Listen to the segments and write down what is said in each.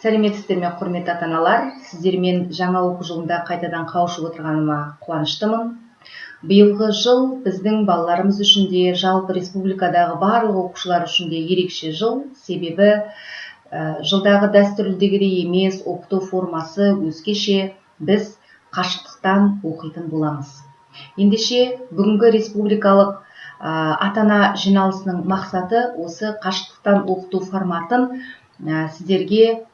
Сәлеметсіздер ме, құрметті ата-аналар? Сіздермен жаңа оқу жылында қайтадан қауышып отырғаныма қуаныштымын. Биылғы жыл біздің балаларымыз үшін де, жалпы республикадағы барлық оқушылар үшін де ерекше жыл. Себебі жылдағы дәстүрлідегідей емес, оқыту формасы өзгеше, біз қашықтықтан оқитын боламыз. Ендеше бүгінгі республикалық ата-ана жиналысының мақсаты осы қашықтықтан оқыту форматын сіздерге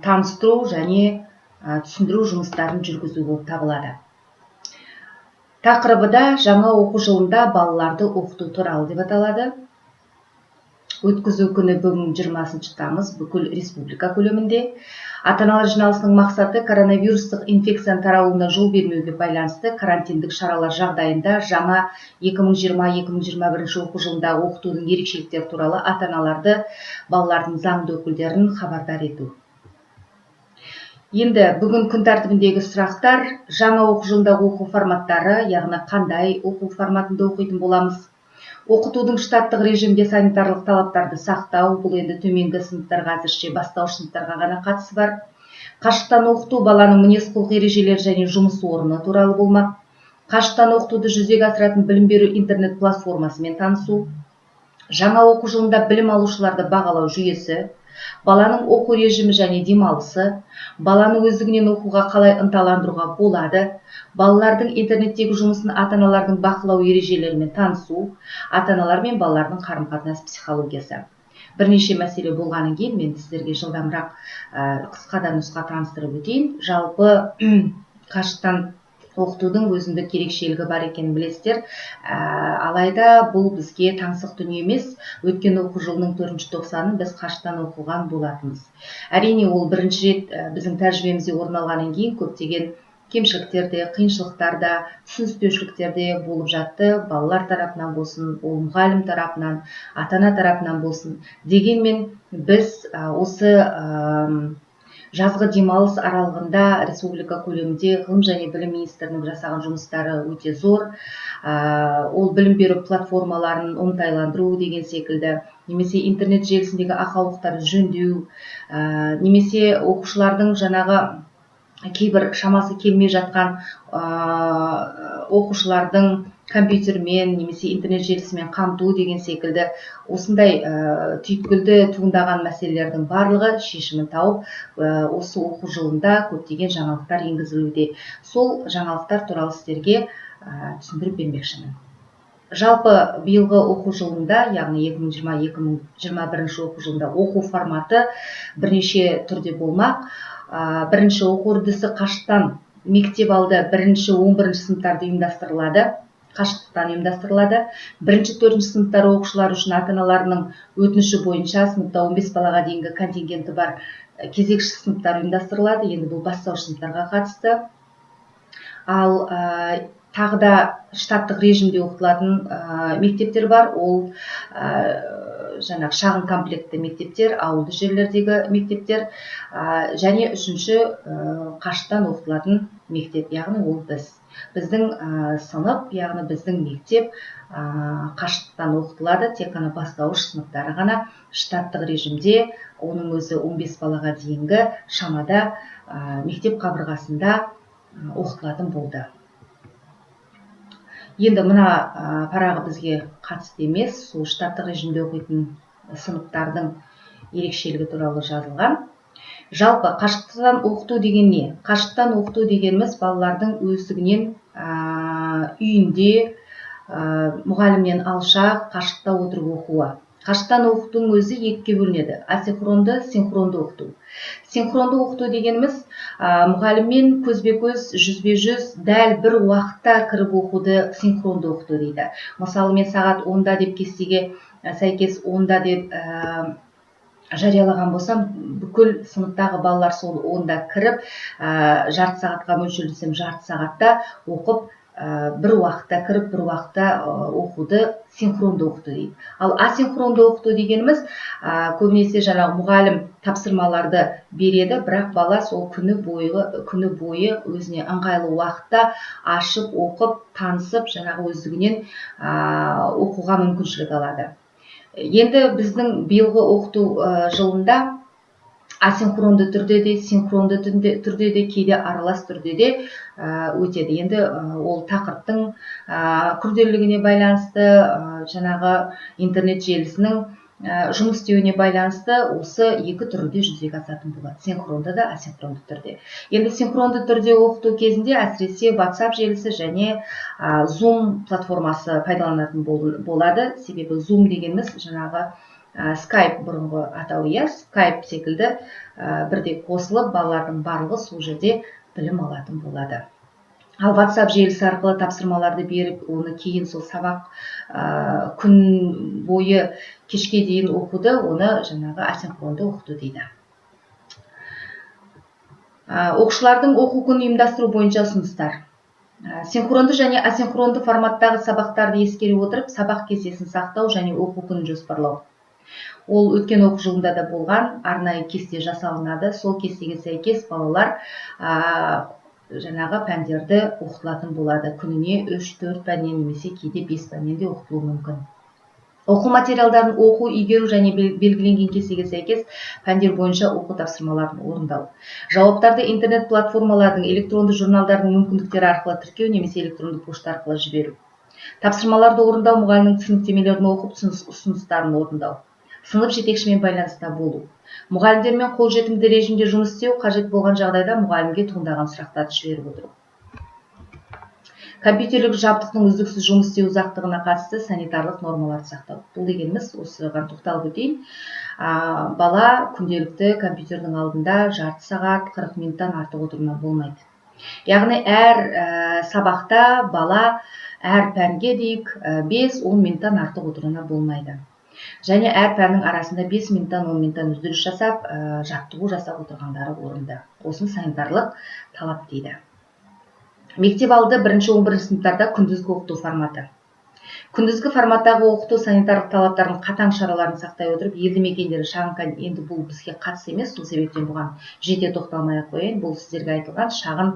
таныстыру және түсіндіру жұмыстарын жүргізу болып табылады. Тақырыбы да жаңа оқу жылында балаларды оқыту туралы деп аталады. Өткізу күні бүгін 20 тамыз бүкіл республика көлемінде. Ата-аналар жиналысының мақсаты коронавирустық инфекцияның таралуына жол бермеуге байланысты карантиндік шаралар жағдайында жаңа 2020-2021 оқу жылында оқытудың ерекшеліктері туралы ата-аналарды, балалардың заңды өкілдерін хабардар ету. Енді бүгін күн тәртібіндегі сұрақтар: жаңа оқу жылындағы оқу форматтары, яғни қандай оқу форматында оқитын боламыз? Оқытудың штаттық режимде санитарлық талаптарды сақтау, бұл енді төменгі сыныптарға, әзірше бастауыш сыныптарға ғана қатысы бар. Қашықтан оқыту баланың мінез-құлық ережелері және жұмыс орны туралы болмақ. Қашықтан оқытуды жүзеге асыратын білім беру интернет платформасымен танысу. Жаңа оқу жылында білім алушыларды бағалау жүйесі, баланың оқу режимі және демалысы, баланы өздігінен оқуға қалай ынталандыруға болады, балалардың интернеттегі жұмысын ата-аналардың бақылау ережелерімен танысу, ата-аналар мен балалардың қарым-қатынас психологиясы. Бірнеше мәселе болғаннан кейін мен сіздерге жылдамырақ қысқадан нұсқа таныстырып өтейін. Жалпы қашықтан оқытудың өзіндік ерекшелігі бар екенін білесіздер. Алайда бұл бізге таңсық дүние емес. Өткен оқу жылының 4-ші тоқсанын біз қашықтан оқыған болатынбыз. Әрине, ол бірінші рет біздің тәжірибемізде орын алғаннан кейін көптеген кемшіліктер де, қиыншылықтар да, түсініспеушіліктер де болып жатты. Балалар тарапынан болсын, ол мұғалім тарапынан, ата-ана тарапынан болсын. Дегенмен біз осы жазғы демалыс аралығында республика көлемінде ғылым және білім министрінің жасаған жұмыстары өте зор. Ол білім беру платформаларын оңтайландыру деген секілді, немесе интернет желісіндегі ақаулықтарды жөндеу, немесе оқушылардың жаңағы кейбір шамасы келмей жатқан оқушылардың компьютермен немесе интернет желісімен қамту деген секілді осындай түйткілді туындаған мәселелердің барлығы шешімін тауып, осы оқу жылында көптеген жаңалықтар енгізілуде. Сол жаңалықтар туралы сіздерге түсіндіріп бермекшімін. Жалпы биылғы оқу жылында, яғни 2020-2021 оқу жылында оқу форматы бірнеше түрде болмақ. Бірінші оқу үрдісі қашықтан мектеп алды 1-11 сыныптарда ұйымдастырылады. Қашықтықтан ұйымдастырылады. 1-4 сыныптар оқушылар үшін ата-аналарының өтініші бойынша сыныпта 15 балаға дейінгі контингенті бар кезекші сыныптар ұйымдастырылады. Енді бұл бастауыш сыныптарға қатысты. Ал тағы да штаттық режимде оқытылатын мектептер бар. Ол жаңағы шағын комплектті мектептер, ауылды жерлердегі мектептер, және үшінші қашықтан оқытылатын мектеп, яғни ол біздің сынып, яғни біздің мектеп қашықтан оқытылады. Тек қана бастауыш сыныптары ғана штаттық режимде, оның өзі 15 балаға дейінгі шамада мектеп қабырғасында оқытылатын болды. Енді мына парағы бізге қатысты емес, сол штаттық режимде оқитын сыныптардың ерекшелігі туралы жазылған. Жалпы қашықтан оқыту деген не? Қашықтан оқыту дегеніміз балалардың өздігінен үйінде мұғалімнен алшақ қашықта отырып оқуы. Қашықтан оқытудың өзі екіге бөлінеді: асинхронды, синхронды оқыту. Синхронды оқыту дегеніміз мұғаліммен көзбе-көз, жүзбе-жүз дәл бір уақытта кіріп оқуды синхронды оқыту дейді. Мысалы, мен сағат 10-да деп кестеге сәйкес 10-да деп жариялаған болсам, бүкіл сыныптағы балалар сол 10-да кіріп, жарты сағатқа мөлшерлесем, жарты сағатта оқып, бір уақытта кіріп, бір уақытта оқуды синхронды оқыту дейді. Ал асинхронды оқыту дегеніміз көбінесе жаңағы мұғалім тапсырмаларды береді, бірақ бала сол күні бойы өзіне ыңғайлы уақытта ашып, оқып, танысып, жаңағы өздігінен оқуға мүмкіншілік алады. Енді біздің биылғы оқыту жылында асинхронды түрде де, синхронды түрде де, кейде аралас түрде де өтеді. Енді ол тақырыптың күрделілігіне байланысты, жаңағы интернет желісінің жұмыс істеуіне байланысты осы екі түрде жүзеге асатын болады, синхронды да, асинхронды түрде. Енді синхронды түрде оқыту кезінде әсіресе WhatsApp желісі және Zoom платформасы пайдаланатын болады. Себебі Zoom дегеніміз жаңағы Skype бұрынғы атауы, Skype секілді бірде қосылып, балалардың барлығы сол жерде білім алатын болады. Ал WhatsApp желісі арқылы тапсырмаларды беріп, оны кейін сол сабақ күн бойы кешке дейін оқуды, оны жаңағы асинхронды оқыту дейді. Оқушылардың оқу күнін ұйымдастыру бойынша ұсыныстар. Синхронды және асинхронды форматтағы сабақтарды ескере отырып, сабақ кестесін сақтау және оқу күнін жоспарлау. Ол өткен оқу жылында да болған, арнайы кесте жасалынады. Сол кестеге сәйкес балалар жаңағы пәндерді оқытылатын болады. Күніне 3-4 пәннен немесе кейде 5 пәннен де оқытылуы мүмкін. Оқу материалдарын оқу, игеру және белгіленген кестеге сәйкес пәндер бойынша оқу тапсырмаларын орындау. Жауаптарды интернет платформалардың, электронды журналдардың мүмкіндіктері арқылы тіркеу немесе электронды пошта арқылы жіберу. Тапсырмаларды орындау, мұғалімнің түсініктемелерін оқып, ұсыныстарын орындау. Сынып жетекшімен байланыста болу. Мұғалімдермен қолжетімді режимде жұмыс істеу, қажет болған жағдайда мұғалімге туындаған сұрақтарды жіберіп отыру. Компьютерлік жабдықтың үздіксіз жұмыс істеу ұзақтығына қатысты санитарлық нормаларды сақтау. Бұл дегеніміз, осыған тоқталып өтейін. Бала күнделікті компьютердің алдында жарты сағат, 40 минуттан артық отыруына болмайды. Яғни әр сабақта бала әр пәнге дейік 5-10 минуттан артық отыруына болмайды. Және әр пәннің арасында 5 минуттан 10 минуттан үзіліс жасап, жаттығу жасап отырғандары орынды. Осыны санитарлық талап дейді. Мектеп алды 1-11 сыныптарда күндізгі оқыту форматы. Күндізгі форматтағы оқыту санитарлық талаптардың қатаң шараларын сақтай отырып, елді мекендері шағын, енді бұл бізге қатысты емес, сол себептен бұған жете тоқталмай қояйын. Бұл сіздерге айтылған шағын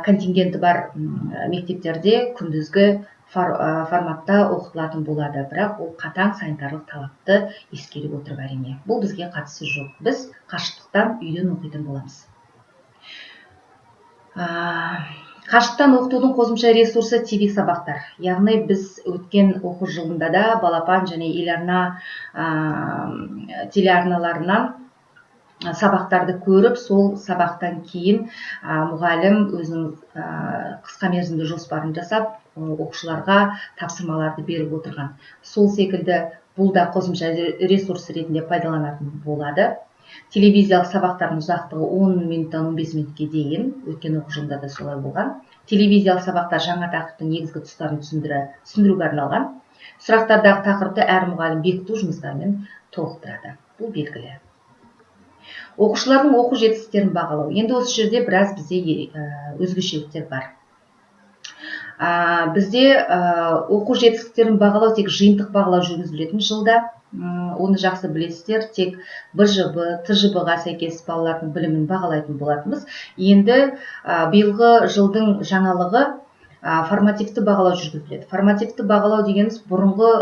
контингенті бар мектептерде күндізгі форматта оқытылатын болады, бірақ ол қатаң санитарлық талапты ескеріп отырып әрине. Бұл бізге қатысы жоқ. Біз қашықтықтан үйден оқитын боламыз. Қашықтан оқытудың қосымша ресурсы TV сабақтар. Яғни біз өткен оқу жылында да Балапан және Еларна телеарналарынан сабақтарды көріп, сол сабақтан кейін мұғалім өзінің қысқа мерзімді жоспарын жасап, оқушыларға тапсырмаларды беріп отырған. Сол секілді бұл да қосымша ресурс ретінде пайдаланатын болады. Телевизиялық сабақтардың ұзақтығы 10 минуттан 15 минутке дейін, өткен оқу жылында да солай болған. Телевизиялық сабақтар жаңа тақырыптың негізгі тұстарын түсіндіруге арналған. Сұрақтардағы тақырыпты әр мұғалім бекіту жұмыстарымен толықтырады. Бұл белгілі. Оқушылардың оқу жетістіктерін бағалау. Енді осы жерде біраз бізде өзгешеліктер бар. Бізде оқу жетістіктерін бағалау тек жиынтық бағалау жүргізілетін жылда. Оны жақсы білесіздер, тек БЖБ, ТЖБ-ға сәйкес балалардың білімін бағалайтын болатынбыз. Енді биылғы жылдың жаңалығы формативті бағалау жүргізіледі. Формативті бағалау дегеніміз бұрынғы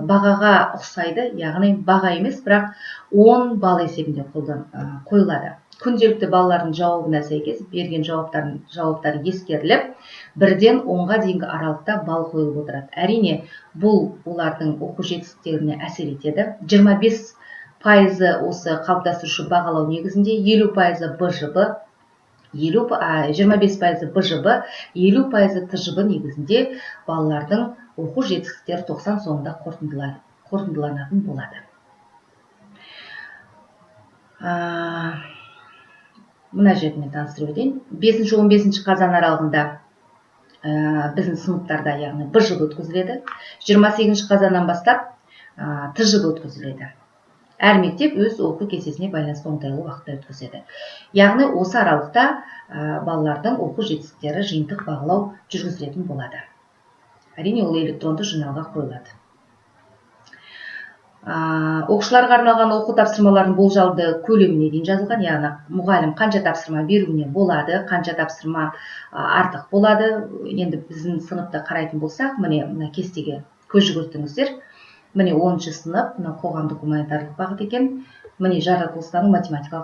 бағаға ұқсайды, яғни баға емес, бірақ 10 балл есебінде қойылады. Күнделікті балалардың жауабына сәйкес берген жауаптары ескеріліп, 1-ден 10-ға дейінгі аралықта балл қойылып отырады. Әрине, бұл олардың оқу жетістіктеріне әсер етеді. 25% осы қалыптастырушы бағалау негізінде, 50% БЖБ, 25% БЖБ, 50% ТЖБ негізінде балалардың оқу жетістіктері 90 соңында қорытындыланатын болады. Мына жермен таныстырып өтейін. 5-15 қазан аралығында біздің сыныптарда, яғни БЖБ өткізіледі. 28 қазаннан бастап ТЖБ өткізіледі. Әр мектеп өз оқу кестесіне байланысты оңтайлы уақытта өткізеді. Яғни осы аралықта балалардың оқу жетістіктері жиынтық бағалау жүргізілетін болады. Әрине, ол электронды журналға қойылады. Оқушыларға арналған оқу тапсырмаларын болжалды көлеміне дейін жазылған, яғни мұғалім қанша тапсырма беруіне болады, қанша тапсырма артық болады. Енді біздің сыныпта қарайтын болсақ, мына кестеге көз жүгіртіңіздер. Міне 10-шы сынып, қоғамдық гуманитарлық бағыт екен. Міне жаратылыстану математикалық